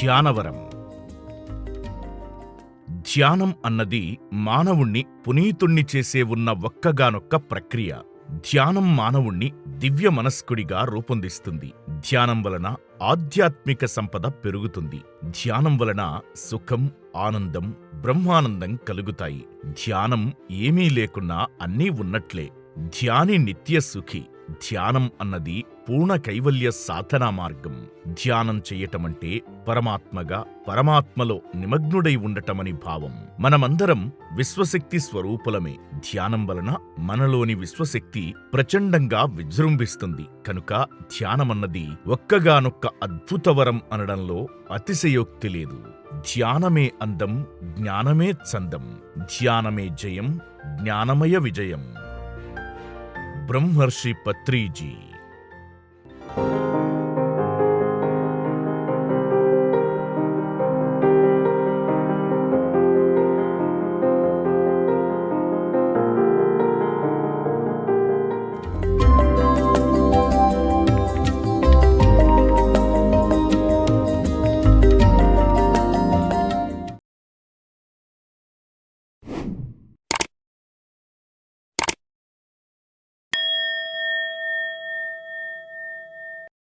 ధ్యానవరం. ధ్యానం అన్నది మానవుణ్ణి పునీతుణ్ణి చేసే ఉన్న ఒక్కగానొక్క ప్రక్రియ. ధ్యానం మానవుణ్ణి దివ్య మనస్కుడిగా రూపొందిస్తుంది. ధ్యానం వలన ఆధ్యాత్మిక సంపద పెరుగుతుంది. ధ్యానం వలన సుఖం, ఆనందం, బ్రహ్మానందం కలుగుతాయి. ధ్యానం ఏమీ లేకున్నా అన్నీ ఉన్నట్లే. ధ్యాని నిత్య సుఖి. ధ్యానం అన్నది పూర్ణ కైవల్య సాధనా మార్గం. ధ్యానం చెయ్యటమంటే పరమాత్మగా, పరమాత్మలో నిమగ్నుడై ఉండటమని భావం. మనమందరం విశ్వశక్తి స్వరూపులమే. ధ్యానం వలన మనలోని విశ్వశక్తి ప్రచండంగా విజృంభిస్తుంది. కనుక ధ్యానమన్నది ఒక్కగానొక్క అద్భుతవరం అనడంలో అతిశయోక్తి లేదు. ధ్యానమే అందం, జ్ఞానమే చందం. ధ్యానమే జయం, జ్ఞానమయ విజయం. బ్రహ్మర్షి పత్రిజీ.